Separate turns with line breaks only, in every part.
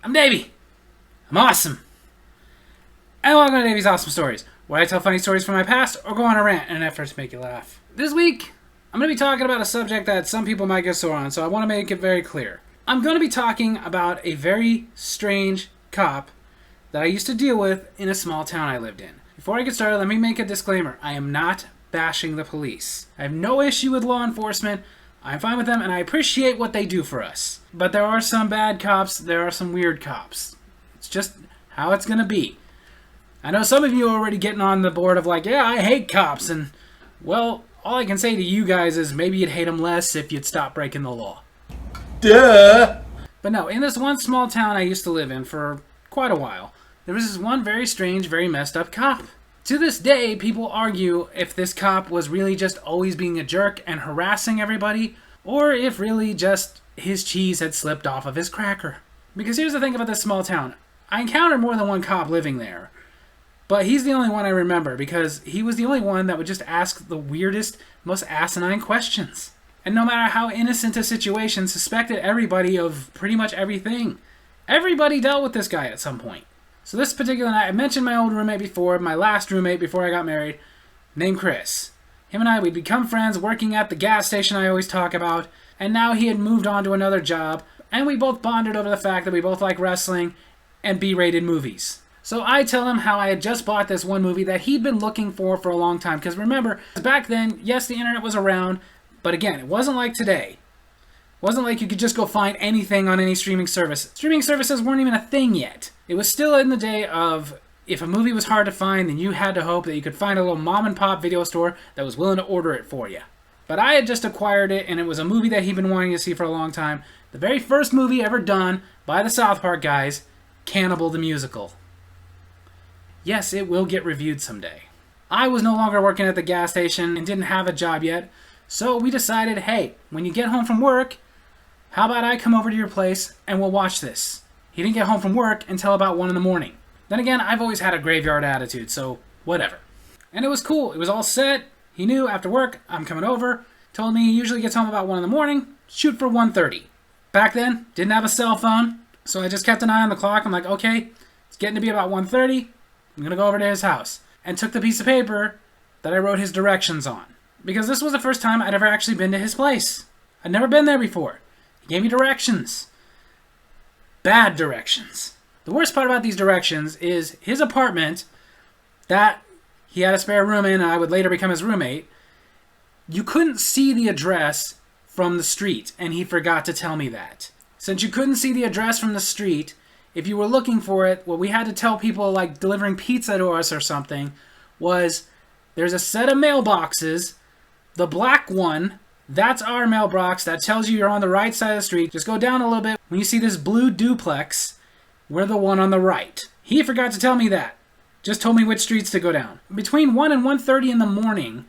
I'm Davy. I'm awesome. And welcome to Davy's Awesome Stories, where I tell funny stories from my past or go on a rant in an effort to make you laugh. This week, I'm going to be talking about a subject that some people might get sore on, so I want to make it very clear. I'm going to be talking about a very strange cop that I used to deal with in a small town I lived in. Before I get started, let me make a disclaimer. I am not bashing the police. I have no issue with law enforcement. I'm fine with them, and I appreciate what they do for us. But there are some bad cops. There are some weird cops. It's just how it's going to be. I know some of you are already getting on the board of like, yeah, I hate cops. And, well, all I can say to you guys is maybe you'd hate them less if you'd stop breaking the law. Duh! But no, in this one small town I used to live in for quite a while, there was this one very strange, very messed up cop. To this day, people argue if this cop was really just always being a jerk and harassing everybody, or if really just his cheese had slipped off of his cracker. Because here's the thing about this small town. I encountered more than one cop living there, but he's the only one I remember because he was the only one that would just ask the weirdest, most asinine questions. And no matter how innocent a situation, suspected everybody of pretty much everything. Everybody dealt with this guy at some point. So this particular night, I mentioned my old roommate before, my last roommate before I got married, named Chris. Him and I, we'd become friends working at the gas station I always talk about, and now he had moved on to another job, and we both bonded over the fact that we both like wrestling and B-rated movies. So I tell him how I had just bought this one movie that he'd been looking for a long time, because remember, back then, yes, the internet was around, but again, it wasn't like today. It wasn't like you could just go find anything on any streaming service. Streaming services weren't even a thing yet. It was still in the day of, if a movie was hard to find, then you had to hope that you could find a little mom-and-pop video store that was willing to order it for you. But I had just acquired it, and it was a movie that he'd been wanting to see for a long time. The very first movie ever done by the South Park guys, Cannibal the Musical. Yes, it will get reviewed someday. I was no longer working at the gas station and didn't have a job yet, so we decided, hey, when you get home from work, how about I come over to your place and we'll watch this? He didn't get home from work until about 1 in the morning. Then again, I've always had a graveyard attitude, so whatever. And it was cool. It was all set. He knew after work, I'm coming over. Told me he usually gets home about 1 in the morning. Shoot for 1:30. Back then, didn't have a cell phone, so I just kept an eye on the clock. I'm like, okay, it's getting to be about 1:30. I'm going to go over to his house. And took the piece of paper that I wrote his directions on. Because this was the first time I'd ever actually been to his place. I'd never been there before. He gave me directions. Bad directions. The worst part about these directions is his apartment that he had a spare room in and I would later become his roommate. You couldn't see the address from the street, and he forgot to tell me that. Since you couldn't see the address from the street, if you were looking for it, what we had to tell people like delivering pizza to us or something was there's a set of mailboxes. The black one, that's our mailbox. That tells you you're on the right side of the street. Just go down a little bit. When you see this blue duplex, we're the one on the right. He forgot to tell me that. Just told me which streets to go down. Between 1 and 1:30 in the morning,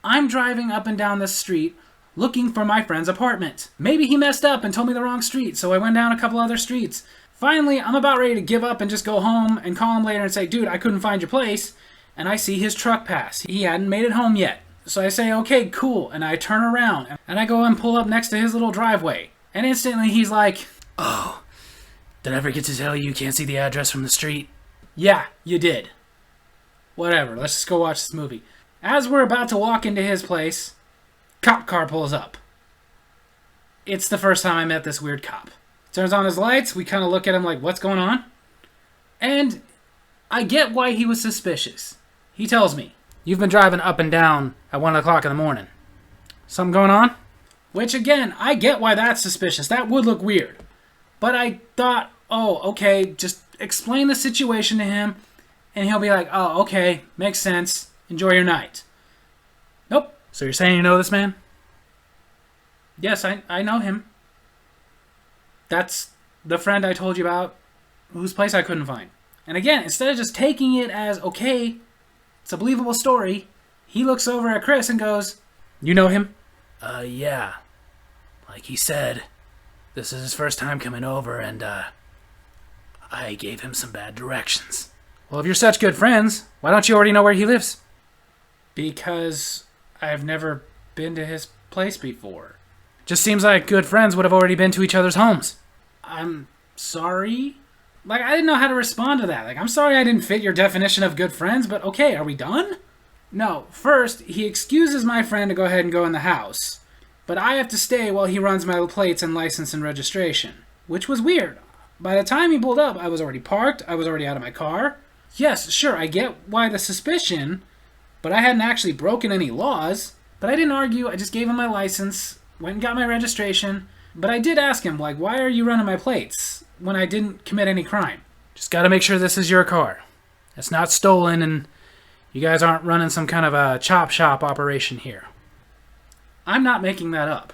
I'm driving up and down the street looking for my friend's apartment. Maybe he messed up and told me the wrong street, so I went down a couple other streets. Finally, I'm about ready to give up and just go home and call him later and say, dude, I couldn't find your place. And I see his truck pass. He hadn't made it home yet. So I say, okay, cool, and I turn around, and I go and pull up next to his little driveway. And instantly he's like, oh, did I ever get to tell you can't see the address from the street? Yeah, you did. Whatever, let's just go watch this movie. As we're about to walk into his place, cop car pulls up. It's the first time I met this weird cop. Turns on his lights, we kind of look at him like, what's going on? And I get why he was suspicious. He tells me, you've been driving up and down at 1 o'clock in the morning. Something going on? Which, again, I get why that's suspicious. That would look weird. But I thought, oh, okay, just explain the situation to him, and he'll be like, oh, okay, makes sense. Enjoy your night. Nope. So you're saying you know this man? Yes, I know him. That's the friend I told you about, whose place I couldn't find. And again, instead of just taking it as, okay, it's a believable story, he looks over at Chris and goes, you know him?
Yeah. Like he said, this is his first time coming over, and, I gave him some bad directions.
Well, if you're such good friends, why don't you already know where he lives? Because I've never been to his place before. Just seems like good friends would have already been to each other's homes. I'm sorry. Like, I didn't know how to respond to that. Like, I'm sorry I didn't fit your definition of good friends, but okay, are we done? No, first, he excuses my friend to go ahead and go in the house. But I have to stay while he runs my plates and license and registration. Which was weird. By the time he pulled up, I was already parked, I was already out of my car. Yes, sure, I get why the suspicion, but I hadn't actually broken any laws. But I didn't argue, I just gave him my license, went and got my registration. But I did ask him, like, why are you running my plates when I didn't commit any crime?
Just gotta make sure this is your car. It's not stolen and you guys aren't running some kind of a chop shop operation here.
I'm not making that up.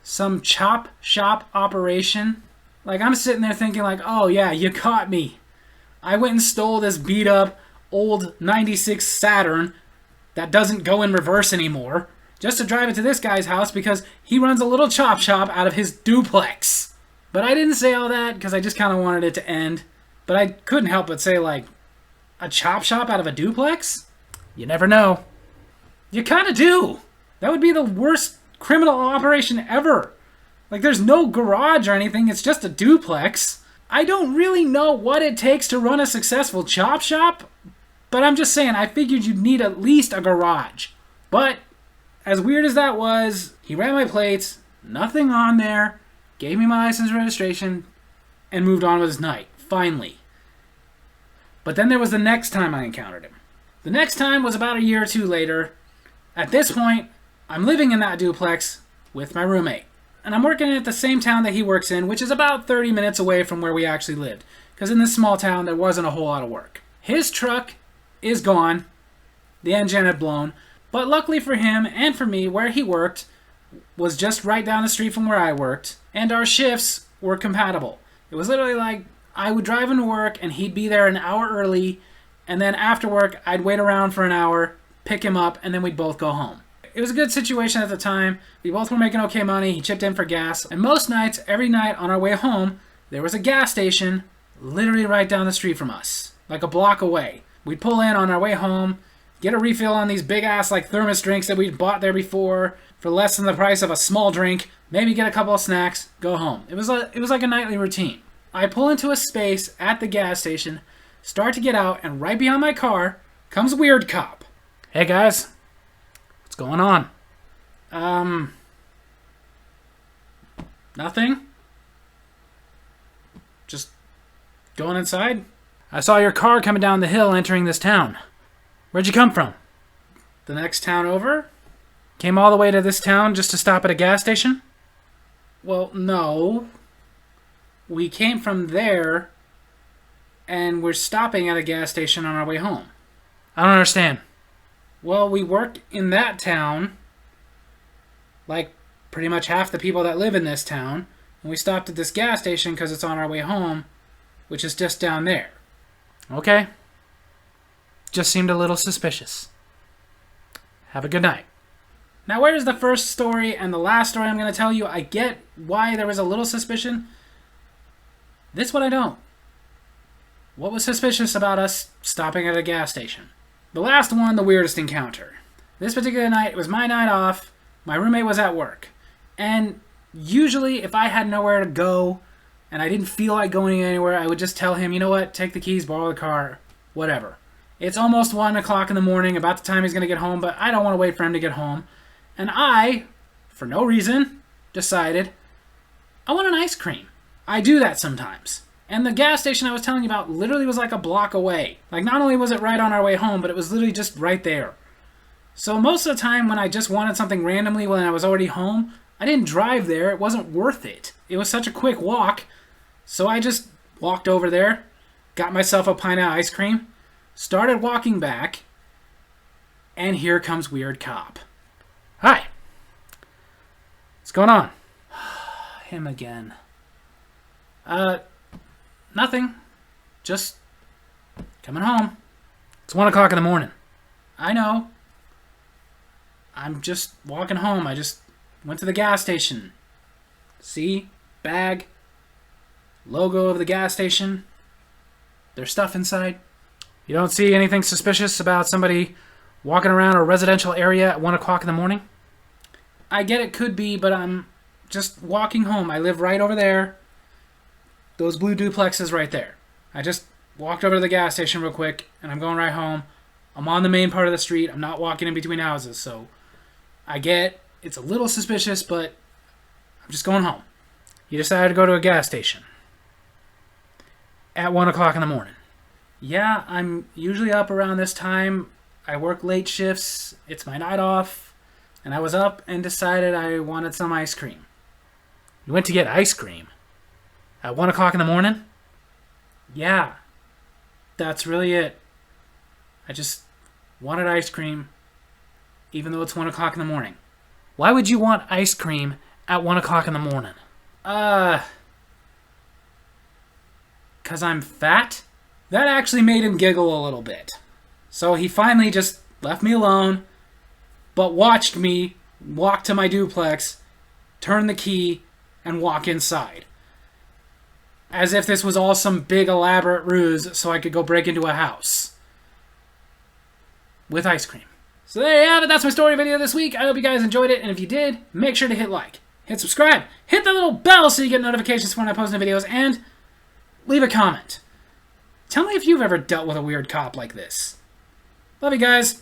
Some chop shop operation? Like, I'm sitting there thinking like, oh yeah, you caught me. I went and stole this beat up old 96 Saturn that doesn't go in reverse anymore just to drive it to this guy's house because he runs a little chop shop out of his duplex. But I didn't say all that because I just kind of wanted it to end. But I couldn't help but say, like, a chop shop out of a duplex?
You never know.
You kind of do. That would be the worst criminal operation ever. Like, there's no garage or anything. It's just a duplex. I don't really know what it takes to run a successful chop shop, but I'm just saying, I figured you'd need at least a garage. But, as weird as that was, he ran my plates, nothing on there, gave me my license and registration, and moved on with his night. Finally. But then there was the next time I encountered him. The next time was about a year or two later. At this point, I'm living in that duplex with my roommate. And I'm working at the same town that he works in, which is about 30 minutes away from where we actually lived. Because in this small town, there wasn't a whole lot of work. His truck is gone. The engine had blown. But luckily for him and for me, where he worked was just right down the street from where I worked. And our shifts were compatible. It was literally like I would drive into work and he'd be there an hour early. And then after work, I'd wait around for an hour, pick him up, and then we'd both go home. It was a good situation at the time. We both were making okay money. He chipped in for gas. And most nights, every night on our way home, there was a gas station literally right down the street from us. Like a block away. We'd pull in on our way home, get a refill on these big-ass like thermos drinks that we'd bought there before for less than the price of a small drink, maybe get a couple of snacks, go home. It was like a nightly routine. I pull into a space at the gas station, start to get out, and right behind my car comes Weird Cop.
Hey guys, what's going on?
Nothing. Just going inside.
I saw your car coming down the hill entering this town. Where'd you come from?
The next town over?
Came all the way to this town just to stop at a gas station?
Well, no. We came from there, and we're stopping at a gas station on our way home.
I don't understand.
Well, we work in that town, like pretty much half the people that live in this town, and we stopped at this gas station because it's on our way home, which is just down there.
Okay. Just seemed a little suspicious. Have a good night.
Now, where's the first story and the last story I'm going to tell you? I get why there was a little suspicion. This one I don't. What was suspicious about us stopping at a gas station? The last one, the weirdest encounter. This particular night, it was my night off. My roommate was at work. And usually, if I had nowhere to go and I didn't feel like going anywhere, I would just tell him, you know what, take the keys, borrow the car, whatever. It's almost 1 o'clock in the morning, about the time he's going to get home, but I don't want to wait for him to get home. And I, for no reason, decided I want an ice cream. I do that sometimes. And the gas station I was telling you about literally was like a block away. Like, not only was it right on our way home, but it was literally just right there. So most of the time when I just wanted something randomly when I was already home, I didn't drive there. It wasn't worth it. It was such a quick walk. So I just walked over there, got myself a pint of ice cream, started walking back, and here comes Weird Cop.
Hi. What's going on?
Him again. Nothing. Just coming home.
It's 1 o'clock in the morning.
I know. I'm just walking home. I just went to the gas station. See? Bag. Logo of the gas station. There's stuff inside.
You don't see anything suspicious about somebody walking around a residential area at 1 o'clock in the morning?
I get it could be, but I'm just walking home. I live right over there. those blue duplexes right there. I just walked over to the gas station real quick, and I'm going right home. I'm on the main part of the street. I'm not walking in between houses, so I get it's a little suspicious, but I'm just going home. You decided to go to a gas station at 1 o'clock in the morning. Yeah, I'm usually up around this time. I work late shifts. It's my night off. And I was up and decided I wanted some ice cream.
You went to get ice cream? At 1 o'clock in the morning?
Yeah, that's really it. I just wanted ice cream, even though it's 1 o'clock in the morning.
Why would you want ice cream at 1 o'clock in the morning?
'Cause I'm fat? That actually made him giggle a little bit. So he finally just left me alone, but watched me walk to my duplex, turn the key, and walk inside. As if this was all some big elaborate ruse so I could go break into a house. With ice cream. So there you have it. That's my story video this week. I hope you guys enjoyed it, and if you did, make sure to hit like, hit subscribe, hit the little bell so you get notifications when I post new videos, and leave a comment. Tell me if you've ever dealt with a weird cop like this. Love you guys.